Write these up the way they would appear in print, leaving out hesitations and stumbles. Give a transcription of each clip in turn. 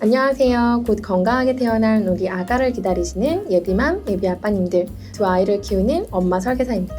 안녕하세요. 곧 건강하게 태어날 우리 아가를 기다리시는 예비맘, 예비아빠님들, 두 아이를 키우는 엄마 설계사입니다.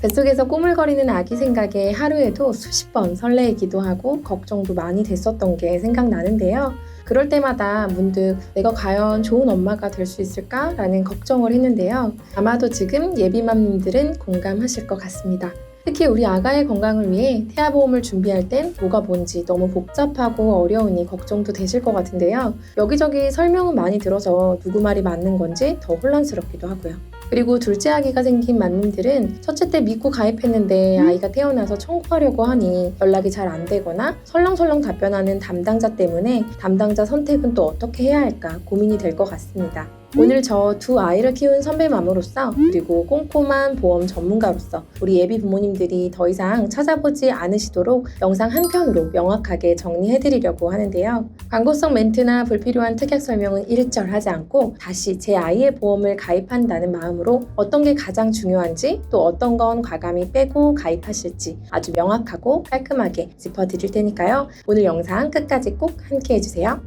뱃속에서 꼬물거리는 아기 생각에 하루에도 수십 번 설레이기도 하고 걱정도 많이 됐었던 게 생각나는데요. 그럴 때마다 문득 내가 과연 좋은 엄마가 될 수 있을까라는 걱정을 했는데요. 아마도 지금 예비맘님들은 공감하실 것 같습니다. 특히 우리 아가의 건강을 위해 태아보험을 준비할 땐 뭐가 뭔지 너무 복잡하고 어려우니 걱정도 되실 것 같은데요. 여기저기 설명은 많이 들어서 누구 말이 맞는 건지 더 혼란스럽기도 하고요. 그리고 둘째 아기가 생긴 맘님들은 첫째 때 믿고 가입했는데 아이가 태어나서 청구하려고 하니 연락이 잘 안 되거나 설렁설렁 답변하는 담당자 때문에 담당자 선택은 또 어떻게 해야 할까 고민이 될 것 같습니다. 오늘 저 두 아이를 키운 선배맘으로서 그리고 꼼꼼한 보험 전문가로서 우리 예비 부모님들이 더 이상 찾아보지 않으시도록 영상 한 편으로 명확하게 정리해드리려고 하는데요. 광고성 멘트나 불필요한 특약 설명은 일절 하지 않고 다시 제 아이의 보험을 가입한다는 마음으로 어떤 게 가장 중요한지 또 어떤 건 과감히 빼고 가입하실지 아주 명확하고 깔끔하게 짚어드릴 테니까요. 오늘 영상 끝까지 꼭 함께 해주세요.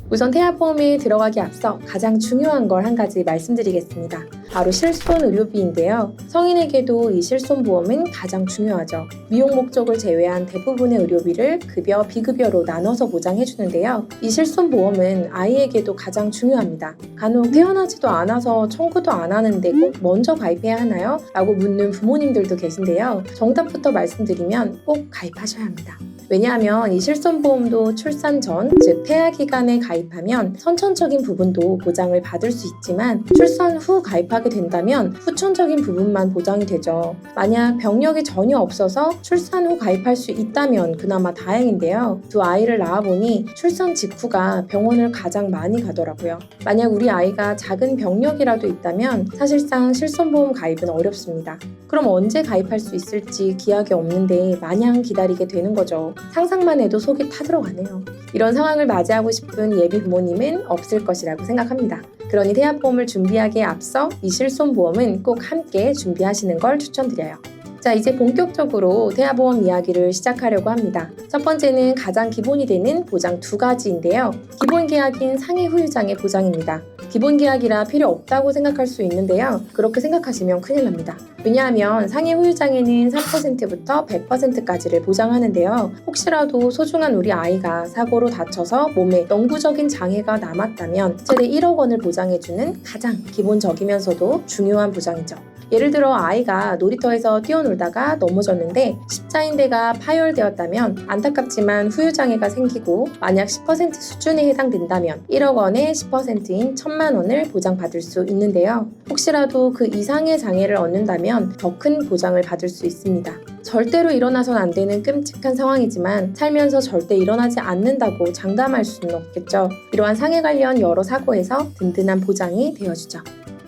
우선 태아보험에 들어가기 앞서 가장 중요한 걸 한 가지 말씀드리겠습니다. 바로 실손 의료비인데요. 성인에게도 이 실손보험은 가장 중요하죠. 미용 목적을 제외한 대부분의 의료비를 급여, 비급여로 나눠서 보장해주는데요. 이 실손보험은 아이에게도 가장 중요합니다. 간혹 태어나지도 않아서 청구도 안 하는데 꼭 먼저 가입해야 하나요? 라고 묻는 부모님들도 계신데요. 정답부터 말씀드리면 꼭 가입하셔야 합니다. 왜냐하면 이 실손보험도 출산 전, 즉 태아 기간에 가입하면 선천적인 부분도 보장을 받을 수 있지만 출산 후 가입하게 된다면 후천적인 부분만 보장이 되죠. 만약 병력이 전혀 없어서 출산 후 가입할 수 있다면 그나마 다행인데요. 두 아이를 낳아보니 출산 직후가 병원을 가장 많이 가더라고요. 만약 우리 아이가 작은 병력이라도 있다면 사실상 실손보험 가입은 어렵습니다. 그럼 언제 가입할 수 있을지 기약이 없는데 마냥 기다리게 되는 거죠. 상상만 해도 속이 타들어가네요. 이런 상황을 맞이하고 싶은 예비 부모님은 없을 것이라고 생각합니다. 그러니 태아보험을 준비하기에 앞서 이 실손보험은 꼭 함께 준비하시는 걸 추천드려요. 자, 이제 본격적으로 태아보험 이야기를 시작하려고 합니다. 첫 번째는 가장 기본이 되는 보장 두 가지인데요. 기본 계약인 상해 후유장애 보장입니다. 기본 계약이라 필요 없다고 생각할 수 있는데요. 그렇게 생각하시면 큰일 납니다. 왜냐하면 상해 후유장애는 3%부터 100%까지를 보장하는데요. 혹시라도 소중한 우리 아이가 사고로 다쳐서 몸에 영구적인 장애가 남았다면 최대 1억 원을 보장해주는 가장 기본적이면서도 중요한 보장이죠. 예를 들어 아이가 놀이터에서 뛰어놀다가 넘어졌는데 십자인대가 파열되었다면 안타깝지만 후유장애가 생기고 만약 10% 수준에 해당된다면 1억 원의 10%인 1,000만 원을 보장받을 수 있는데요. 혹시라도 그 이상의 장애를 얻는다면 더 큰 보장을 받을 수 있습니다. 절대로 일어나선 안 되는 끔찍한 상황이지만 살면서 절대 일어나지 않는다고 장담할 수는 없겠죠. 이러한 상해 관련 여러 사고에서 든든한 보장이 되어주죠.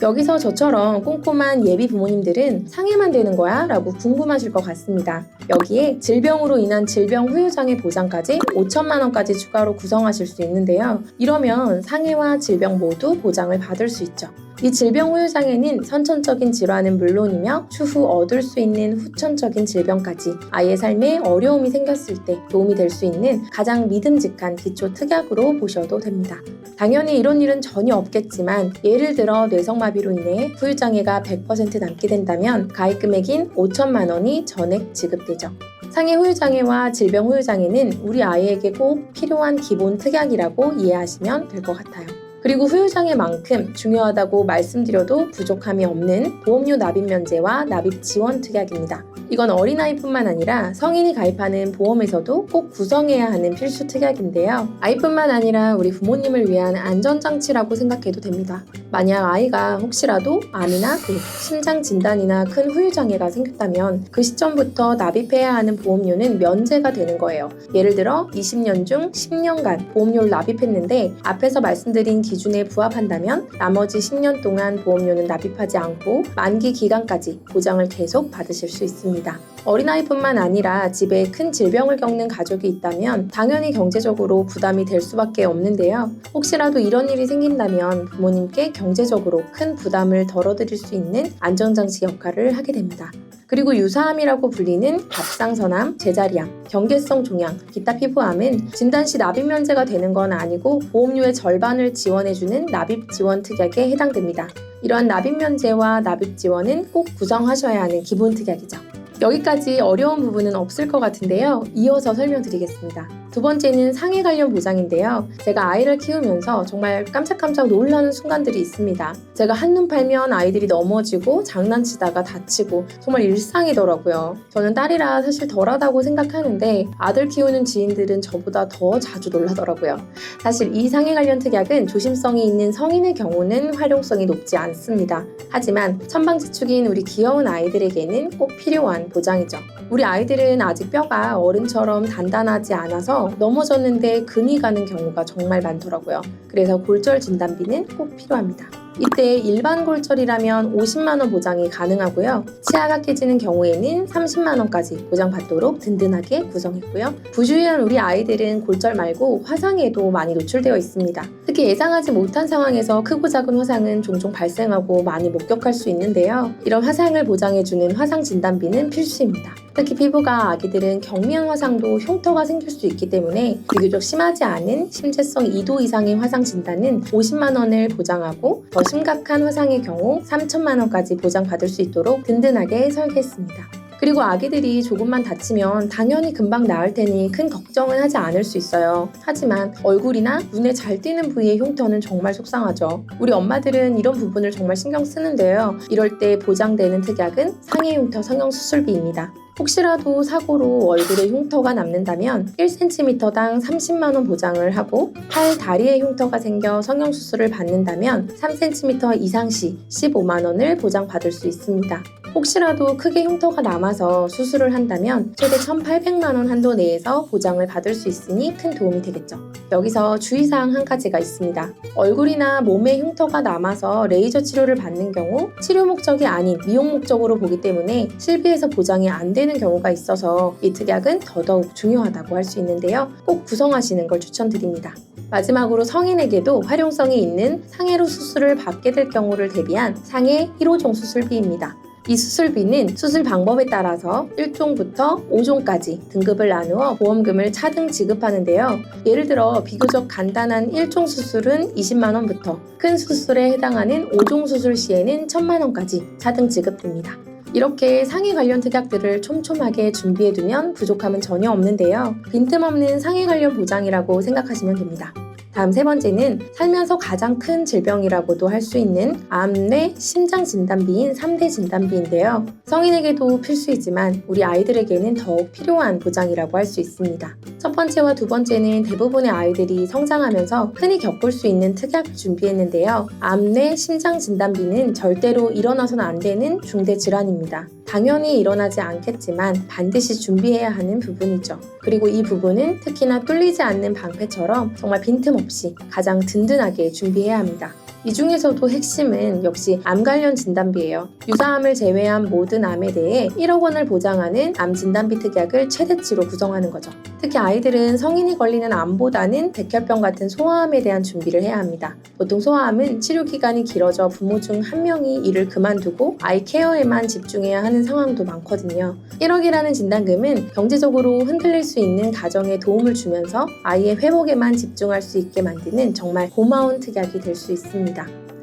여기서 저처럼 꼼꼼한 예비 부모님들은 상해만 되는 거야? 라고 궁금하실 것 같습니다. 여기에 질병으로 인한 질병 후유장애 보장까지 5천만 원까지 추가로 구성하실 수 있는데요. 이러면 상해와 질병 모두 보장을 받을 수 있죠. 이 질병 후유장애는 선천적인 질환은 물론이며 추후 얻을 수 있는 후천적인 질병까지 아이의 삶에 어려움이 생겼을 때 도움이 될 수 있는 가장 믿음직한 기초 특약으로 보셔도 됩니다. 당연히 이런 일은 전혀 없겠지만 예를 들어 뇌성마비로 인해 후유장애가 100% 남게 된다면 가입 금액인 5천만 원이 전액 지급되죠. 상해 후유장애와 질병 후유장애는 우리 아이에게 꼭 필요한 기본 특약이라고 이해하시면 될 것 같아요. 그리고 후유장애만큼 중요하다고 말씀드려도 부족함이 없는 보험료 납입 면제와 납입 지원 특약입니다. 이건 어린아이뿐만 아니라 성인이 가입하는 보험에서도 꼭 구성해야 하는 필수 특약인데요. 아이뿐만 아니라 우리 부모님을 위한 안전장치라고 생각해도 됩니다. 만약 아이가 혹시라도 암이나 심장 진단이나 큰 후유장애가 생겼다면 그 시점부터 납입해야 하는 보험료는 면제가 되는 거예요. 예를 들어 20년 중 10년간 보험료를 납입했는데 앞에서 말씀드린 기준에 부합한다면 나머지 10년 동안 보험료는 납입하지 않고 만기 기간까지 보장을 계속 받으실 수 있습니다. 어린아이뿐만 아니라 집에 큰 질병을 겪는 가족이 있다면 당연히 경제적으로 부담이 될 수밖에 없는데요. 혹시라도 이런 일이 생긴다면 부모님께 경제적으로 큰 부담을 덜어드릴 수 있는 안전장치 역할을 하게 됩니다. 그리고 유사암이라고 불리는 갑상선암, 제자리암, 경계성 종양, 기타 피부암은 진단 시 납입 면제가 되는 건 아니고 보험료의 절반을 지원해주는 납입 지원 특약에 해당됩니다. 이러한 납입 면제와 납입 지원은 꼭 구성하셔야 하는 기본 특약이죠. 여기까지 어려운 부분은 없을 것 같은데요. 이어서 설명드리겠습니다. 두 번째는 상해 관련 보장인데요. 제가 아이를 키우면서 정말 깜짝깜짝 놀라는 순간들이 있습니다. 제가 한눈 팔면 아이들이 넘어지고 장난치다가 다치고 정말 일상이더라고요. 저는 딸이라 사실 덜하다고 생각하는데 아들 키우는 지인들은 저보다 더 자주 놀라더라고요. 사실 이 상해 관련 특약은 조심성이 있는 성인의 경우는 활용성이 높지 않습니다. 하지만 천방지축인 우리 귀여운 아이들에게는 꼭 필요한 보장이죠. 우리 아이들은 아직 뼈가 어른처럼 단단하지 않아서 넘어졌는데 금이 가는 경우가 정말 많더라고요. 그래서 골절 진단비는 꼭 필요합니다. 이때 일반 골절이라면 50만 원 보장이 가능하고요. 치아가 깨지는 경우에는 30만 원까지 보장받도록 든든하게 구성했고요. 부주의한 우리 아이들은 골절 말고 화상에도 많이 노출되어 있습니다. 특히 예상하지 못한 상황에서 크고 작은 화상은 종종 발생하고 많이 목격할 수 있는데요. 이런 화상을 보장해주는 화상 진단비는 필수입니다. 특히 피부가 아기들은 경미한 화상도 흉터가 생길 수 있기 때문에 비교적 심하지 않은 심재성 2도 이상의 화상 진단은 50만 원을 보장하고 더 심각한 화상의 경우 3천만 원까지 보장받을 수 있도록 든든하게 설계했습니다. 그리고 아기들이 조금만 다치면 당연히 금방 나을 테니 큰 걱정은 하지 않을 수 있어요. 하지만 얼굴이나 눈에 잘 띄는 부위의 흉터는 정말 속상하죠. 우리 엄마들은 이런 부분을 정말 신경 쓰는데요. 이럴 때 보장되는 특약은 상해 흉터 성형 수술비입니다. 혹시라도 사고로 얼굴에 흉터가 남는다면 1cm당 30만 원 보장을 하고 팔, 다리에 흉터가 생겨 성형수술을 받는다면 3cm 이상 시 15만 원을 보장받을 수 있습니다. 혹시라도 크게 흉터가 남아서 수술을 한다면 최대 1,800만 원 한도 내에서 보장을 받을 수 있으니 큰 도움이 되겠죠. 여기서 주의사항 한 가지가 있습니다. 얼굴이나 몸에 흉터가 남아서 레이저 치료를 받는 경우 치료 목적이 아닌 미용 목적으로 보기 때문에 실비에서 보장이 안 되는 경우가 있어서 이 특약은 더더욱 중요하다고 할 수 있는데요. 꼭 구성하시는 걸 추천드립니다. 마지막으로 성인에게도 활용성이 있는 상해로 수술을 받게 될 경우를 대비한 상해 1호종 수술비입니다. 이 수술비는 수술 방법에 따라서 1종부터 5종까지 등급을 나누어 보험금을 차등 지급하는데요. 예를 들어 비교적 간단한 1종 수술은 20만 원부터 큰 수술에 해당하는 5종 수술 시에는 1,000만 원까지 차등 지급됩니다. 이렇게 상해 관련 특약들을 촘촘하게 준비해두면 부족함은 전혀 없는데요. 빈틈없는 상해 관련 보장이라고 생각하시면 됩니다. 다음 세 번째는 살면서 가장 큰 질병이라고도 할 수 있는 암, 뇌, 심장 진단비인 3대 진단비인데요. 성인에게도 필수이지만 우리 아이들에게는 더욱 필요한 보장이라고 할 수 있습니다. 첫 번째와 두 번째는 대부분의 아이들이 성장하면서 흔히 겪을 수 있는 특약을 준비했는데요. 암, 뇌, 심장 진단비는 절대로 일어나서는 안 되는 중대 질환입니다. 당연히 일어나지 않겠지만 반드시 준비해야 하는 부분이죠. 그리고 이 부분은 특히나 뚫리지 않는 방패처럼 정말 빈틈없이 가장 든든하게 준비해야 합니다. 이 중에서도 핵심은 역시 암 관련 진단비예요. 유사암을 제외한 모든 암에 대해 1억 원을 보장하는 암 진단비 특약을 최대치로 구성하는 거죠. 특히 아이들은 성인이 걸리는 암보다는 백혈병 같은 소아암에 대한 준비를 해야 합니다. 보통 소아암은 치료 기간이 길어져 부모 중 한 명이 일을 그만두고 아이 케어에만 집중해야 하는 상황도 많거든요. 1억이라는 진단금은 경제적으로 흔들릴 수 있는 가정에 도움을 주면서 아이의 회복에만 집중할 수 있게 만드는 정말 고마운 특약이 될 수 있습니다.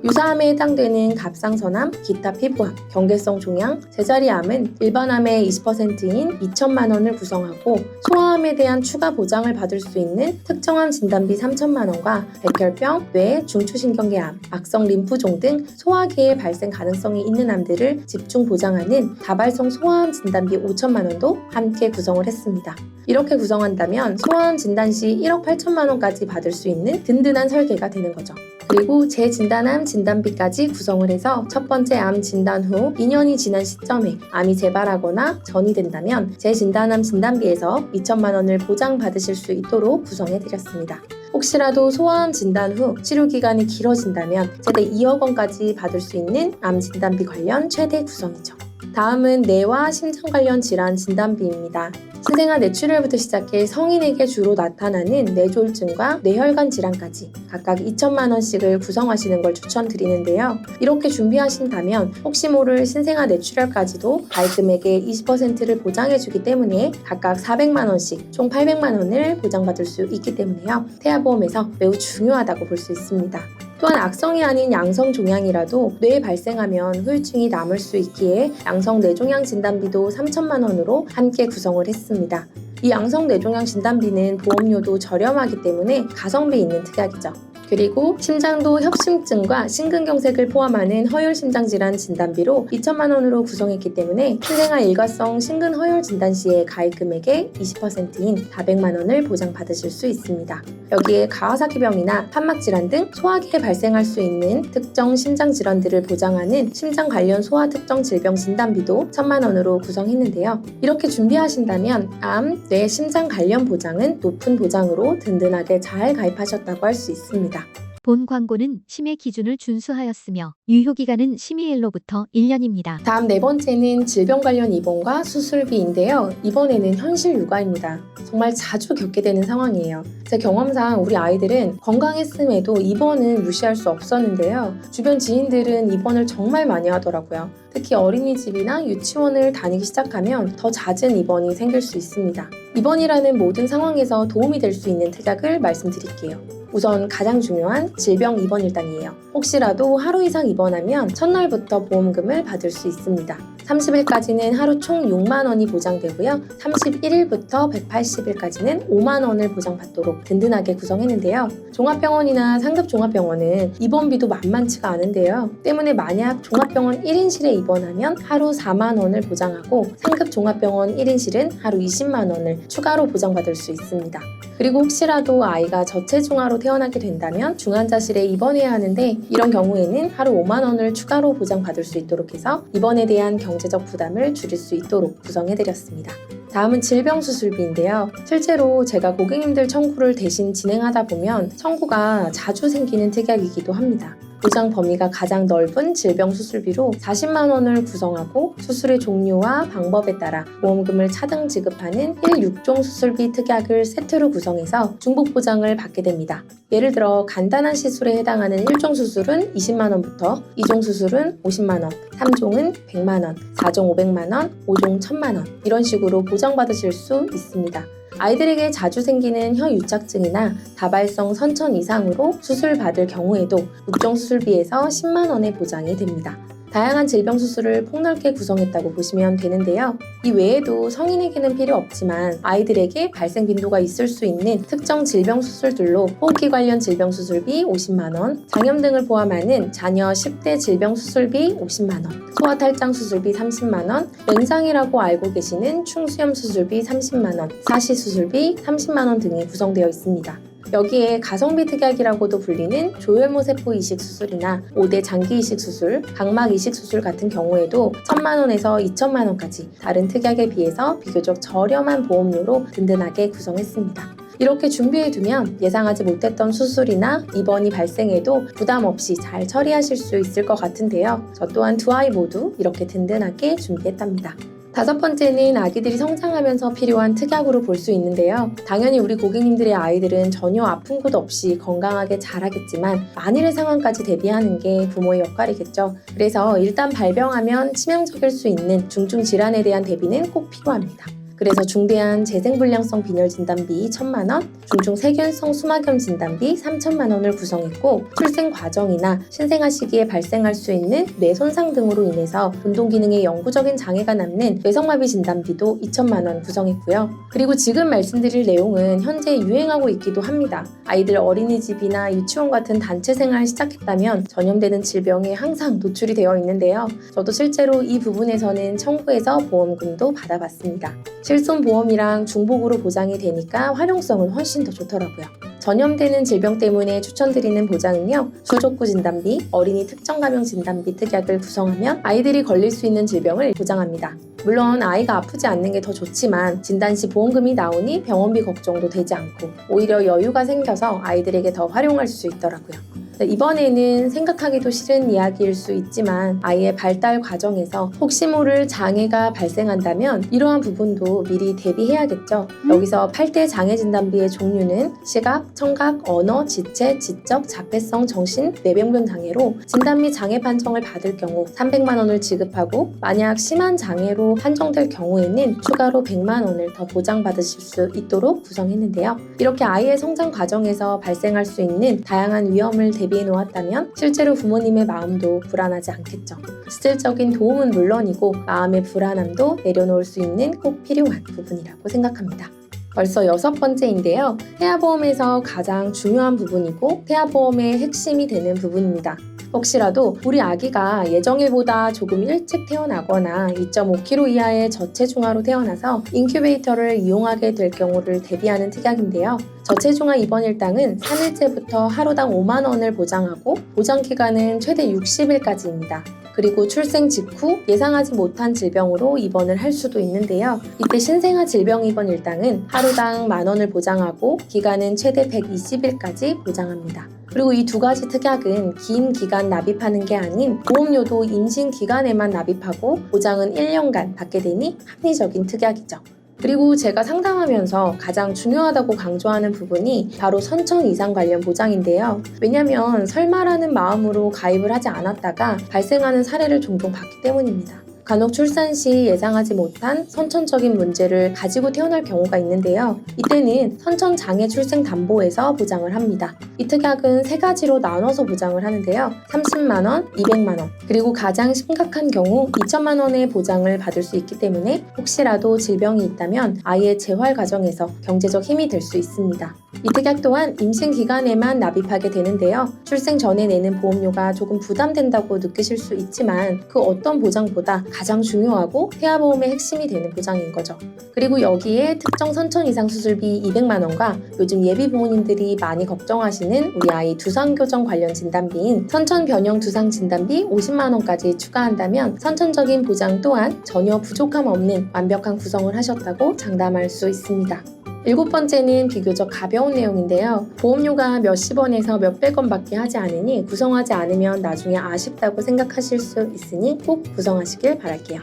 유사암에 해당되는 갑상선암, 기타 피부암, 경계성 종양, 제자리암은 일반암의 20%인 2천만 원을 구성하고 소아암에 대한 추가 보장을 받을 수 있는 특정암 진단비 3천만 원과 백혈병, 뇌, 중추신경계암, 악성 림프종 등 소화기의 발생 가능성이 있는 암들을 집중 보장하는 다발성 소아암 진단비 5천만 원도 함께 구성을 했습니다. 이렇게 구성한다면 소아암 진단 시 1억 8천만 원까지 받을 수 있는 든든한 설계가 되는 거죠. 그리고 재진단암 진단비까지 구성을 해서 첫 번째 암 진단 후 2년이 지난 시점에 암이 재발하거나 전이 된다면 재진단암 진단비에서 2천만 원을 보장받으실 수 있도록 구성해드렸습니다. 혹시라도 소아암 진단 후 치료 기간이 길어진다면 최대 2억 원까지 받을 수 있는 암 진단비 관련 최대 구성이죠. 다음은 뇌와 심장 관련 질환 진단비입니다. 신생아 뇌출혈부터 시작해 성인에게 주로 나타나는 뇌졸중과 뇌혈관 질환까지 각각 2천만 원씩을 구성하시는 걸 추천드리는데요. 이렇게 준비하신다면 혹시 모를 신생아 뇌출혈까지도 가입금액의 20%를 보장해주기 때문에 각각 400만 원씩 총 800만 원을 보장받을 수 있기 때문에요. 태아보험에서 매우 중요하다고 볼 수 있습니다. 또한 악성이 아닌 양성 종양이라도 뇌에 발생하면 후유증이 남을 수 있기에 양성 뇌종양 진단비도 3천만 원으로 함께 구성을 했습니다. 이 양성 뇌종양 진단비는 보험료도 저렴하기 때문에 가성비 있는 특약이죠. 그리고 심장도 협심증과 심근경색을 포함하는 허혈심장질환 진단비로 2천만 원으로 구성했기 때문에 신생아 일과성 심근허혈 진단 시에 가입금액의 20%인 400만 원을 보장받으실 수 있습니다. 여기에 가와사키병이나 판막질환 등 소화기에 발생할 수 있는 특정 심장질환들을 보장하는 심장 관련 소아 특정 질병 진단비도 1천만 원으로 구성했는데요. 이렇게 준비하신다면 암, 뇌, 심장 관련 보장은 높은 보장으로 든든하게 잘 가입하셨다고 할 수 있습니다. 본 광고는 심의 기준을 준수하였으며 유효기간은 심의일로부터 1년입니다. 다음 네 번째는 질병 관련 입원과 수술비인데요. 이번에는 현실 육아입니다. 정말 자주 겪게 되는 상황이에요. 제 경험상 우리 아이들은 건강했음에도 입원은 무시할 수 없었는데요. 주변 지인들은 입원을 정말 많이 하더라고요. 특히 어린이집이나 유치원을 다니기 시작하면 더 잦은 입원이 생길 수 있습니다. 입원이라는 모든 상황에서 도움이 될 수 있는 특약을 말씀드릴게요. 우선 가장 중요한 질병 입원 일당이에요. 혹시라도 하루 이상 입원하면 첫날부터 보험금을 받을 수 있습니다. 30일까지는 하루 총 6만 원이 보장되고요. 31일부터 180일까지는 5만 원을 보장받도록 든든하게 구성했는데요. 종합병원이나 상급 종합병원은 입원비도 만만치가 않은데요. 때문에 만약 종합병원 1인실에 입원하면 하루 4만 원을 보장하고 상급 종합병원 1인실은 하루 20만 원을 추가로 보장받을 수 있습니다. 그리고 혹시라도 아이가 저체중아로 태어나게 된다면 중환자실에 입원해야 하는데 이런 경우에는 하루 5만 원을 추가로 보장받을 수 있도록 해서 입원에 대한 경제적 부담을 줄일 수 있도록 구성해드렸습니다. 다음은 질병수술비인데요. 실제로 제가 고객님들 청구를 대신 진행하다 보면 청구가 자주 생기는 특약이기도 합니다. 보장 범위가 가장 넓은 질병수술비로 40만 원을 구성하고 수술의 종류와 방법에 따라 보험금을 차등 지급하는 1/6종 수술비 특약을 세트로 구성해서 중복 보장을 받게 됩니다. 예를 들어 간단한 시술에 해당하는 1종 수술은 20만 원부터 2종 수술은 50만 원, 3종은 100만 원, 4종 500만 원, 5종 1000만 원 이런 식으로 보장받으실 수 있습니다. 아이들에게 자주 생기는 혀 유착증이나 다발성 선천 이상으로 수술받을 경우에도 6종 수술비에서 10만 원의 보장이 됩니다. 다양한 질병 수술을 폭넓게 구성했다고 보시면 되는데요. 이 외에도 성인에게는 필요 없지만 아이들에게 발생 빈도가 있을 수 있는 특정 질병 수술들로 호흡기 관련 질병 수술비 50만 원, 장염 등을 포함하는 자녀 10대 질병 수술비 50만 원, 소아 탈장 수술비 30만 원, 맹장이라고 알고 계시는 충수염 수술비 30만 원, 사시 수술비 30만 원 등이 구성되어 있습니다. 여기에 가성비 특약이라고도 불리는 조혈모 세포 이식 수술이나 5대 장기 이식 수술, 각막 이식 수술 같은 경우에도 1천만 원에서 2천만 원까지 다른 특약에 비해서 비교적 저렴한 보험료로 든든하게 구성했습니다. 이렇게 준비해두면 예상하지 못했던 수술이나 입원이 발생해도 부담 없이 잘 처리하실 수 있을 것 같은데요. 저 또한 두 아이 모두 이렇게 든든하게 준비했답니다. 다섯 번째는 아기들이 성장하면서 필요한 특약으로 볼 수 있는데요. 당연히 우리 고객님들의 아이들은 전혀 아픈 곳 없이 건강하게 자라겠지만 만일의 상황까지 대비하는 게 부모의 역할이겠죠. 그래서 일단 발병하면 치명적일 수 있는 중증 질환에 대한 대비는 꼭 필요합니다. 그래서 중대한 재생불량성 빈혈 진단비 1천만 원, 중증 세균성 수막염 진단비 3천만 원을 구성했고 출생 과정이나 신생아 시기에 발생할 수 있는 뇌 손상 등으로 인해서 운동 기능에 영구적인 장애가 남는 뇌성마비 진단비도 2천만 원 구성했고요. 그리고 지금 말씀드릴 내용은 현재 유행하고 있기도 합니다. 아이들 어린이집이나 유치원 같은 단체 생활 시작했다면 전염되는 질병에 항상 노출이 되어 있는데요. 저도 실제로 이 부분에서는 청구해서 보험금도 받아봤습니다. 실손보험이랑 중복으로 보장이 되니까 활용성은 훨씬 더 좋더라고요. 전염되는 질병 때문에 추천드리는 보장은요. 수족구 진단비, 어린이 특정감염 진단비 특약을 구성하면 아이들이 걸릴 수 있는 질병을 보장합니다. 물론 아이가 아프지 않는 게 더 좋지만 진단 시 보험금이 나오니 병원비 걱정도 되지 않고 오히려 여유가 생겨서 아이들에게 더 활용할 수 있더라고요. 이번에는 생각하기도 싫은 이야기일 수 있지만 아이의 발달 과정에서 혹시 모를 장애가 발생한다면 이러한 부분도 미리 대비해야겠죠. 여기서 8대 장애 진단비의 종류는 시각, 청각, 언어, 지체, 지적, 자폐성, 정신, 뇌병변 장애로 진단 및 장애 판정을 받을 경우 300만 원을 지급하고 만약 심한 장애로 판정될 경우에는 추가로 100만 원을 더 보장받으실 수 있도록 구성했는데요. 이렇게 아이의 성장 과정에서 발생할 수 있는 다양한 위험을 대비해 놓았다면 실제로 부모님의 마음도 불안하지 않겠죠. 실질적인 도움은 물론이고 마음의 불안함도 내려놓을 수 있는 꼭 필요한 부분이라고 생각합니다. 벌써 6번째인데요. 태아보험에서 가장 중요한 부분이고 태아보험의 핵심이 되는 부분입니다. 혹시라도 우리 아기가 예정일보다 조금 일찍 태어나거나 2.5kg 이하의 저체중아로 태어나서 인큐베이터를 이용하게 될 경우를 대비하는 특약인데요. 저체중아 입원 일당은 3일째부터 하루당 5만 원을 보장하고 보장 기간은 최대 60일까지입니다. 그리고 출생 직후 예상하지 못한 질병으로 입원을 할 수도 있는데요. 이때 신생아 질병 입원 일당은 하루당 1만 원을 보장하고 기간은 최대 120일까지 보장합니다. 그리고 이 두 가지 특약은 긴 기간 납입하는 게 아닌 보험료도 임신 기간에만 납입하고 보장은 1년간 받게 되니 합리적인 특약이죠. 그리고 제가 상담하면서 가장 중요하다고 강조하는 부분이 바로 선천 이상 관련 보장인데요. 왜냐하면 설마라는 마음으로 가입을 하지 않았다가 발생하는 사례를 종종 봤기 때문입니다. 간혹 출산 시 예상하지 못한 선천적인 문제를 가지고 태어날 경우가 있는데요. 이때는 선천장애 출생담보에서 보장을 합니다. 이 특약은 3가지로 나눠서 보장을 하는데요. 30만 원, 200만 원, 그리고 가장 심각한 경우 2천만 원의 보장을 받을 수 있기 때문에 혹시라도 질병이 있다면 아이의 재활 과정에서 경제적 힘이 될 수 있습니다. 이 특약 또한 임신 기간에만 납입하게 되는데요. 출생 전에 내는 보험료가 조금 부담된다고 느끼실 수 있지만 그 어떤 보장보다 가장 중요하고 태아보험의 핵심이 되는 보장인 거죠. 그리고 여기에 특정 선천 이상 수술비 200만 원과 요즘 예비 부모님들이 많이 걱정하시는 우리 아이 두상교정 관련 진단비인 선천 변형 두상 진단비 50만 원까지 추가한다면 선천적인 보장 또한 전혀 부족함 없는 완벽한 구성을 하셨다고 장담할 수 있습니다. 7번째는 비교적 가벼운 내용인데요. 보험료가 몇십 원에서 몇백 원밖에 하지 않으니 구성하지 않으면 나중에 아쉽다고 생각하실 수 있으니 꼭 구성하시길 바랄게요.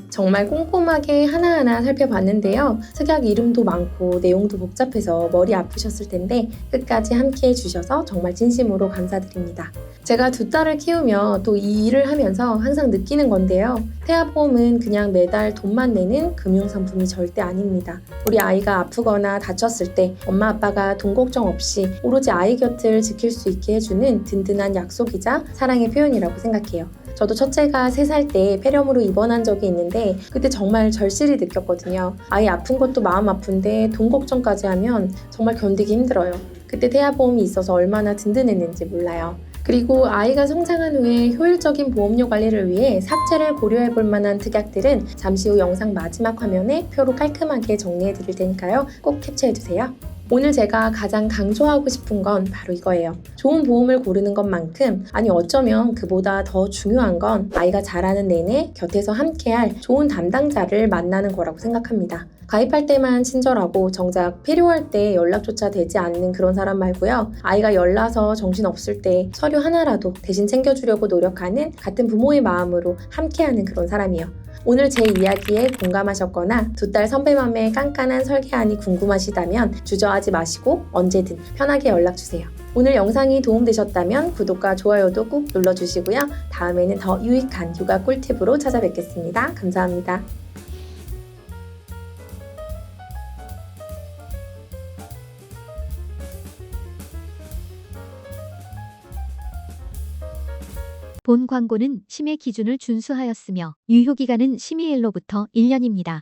정말 꼼꼼하게 하나하나 살펴봤는데요. 특약 이름도 많고 내용도 복잡해서 머리 아프셨을 텐데 끝까지 함께 해주셔서 정말 진심으로 감사드립니다. 제가 2딸을 키우며 또 이 일을 하면서 항상 느끼는 건데요. 태아보험은 그냥 매달 돈만 내는 금융상품이 절대 아닙니다. 우리 아이가 아프거나 다쳤을 때 엄마 아빠가 돈 걱정 없이 오로지 아이 곁을 지킬 수 있게 해주는 든든한 약속이자 사랑의 표현이라고 생각해요. 저도 첫째가 3살 때 폐렴으로 입원한 적이 있는데 그때 정말 절실히 느꼈거든요. 아이 아픈 것도 마음 아픈데 돈 걱정까지 하면 정말 견디기 힘들어요. 그때 태아보험이 있어서 얼마나 든든했는지 몰라요. 그리고 아이가 성장한 후에 효율적인 보험료 관리를 위해 삭제를 고려해 볼 만한 특약들은 잠시 후 영상 마지막 화면에 표로 깔끔하게 정리해 드릴 테니까요. 꼭 캡처해 주세요. 오늘 제가 가장 강조하고 싶은 건 바로 이거예요. 좋은 보험을 고르는 것만큼, 아니 어쩌면 그보다 더 중요한 건 아이가 자라는 내내 곁에서 함께할 좋은 담당자를 만나는 거라고 생각합니다. 가입할 때만 친절하고 정작 필요할 때 연락조차 되지 않는 그런 사람 말고요. 아이가 열나서 정신없을 때 서류 하나라도 대신 챙겨주려고 노력하는 같은 부모의 마음으로 함께하는 그런 사람이에요. 오늘 제 이야기에 공감하셨거나 2딸 선배맘의 깐깐한 설계안이 궁금하시다면 주저하지 마시고 언제든 편하게 연락주세요. 오늘 영상이 도움되셨다면 구독과 좋아요도 꾹 눌러주시고요. 다음에는 더 유익한 육아 꿀팁으로 찾아뵙겠습니다. 감사합니다. 본 광고는 심의 기준을 준수하였으며 유효기간은 심의일로부터 1년입니다.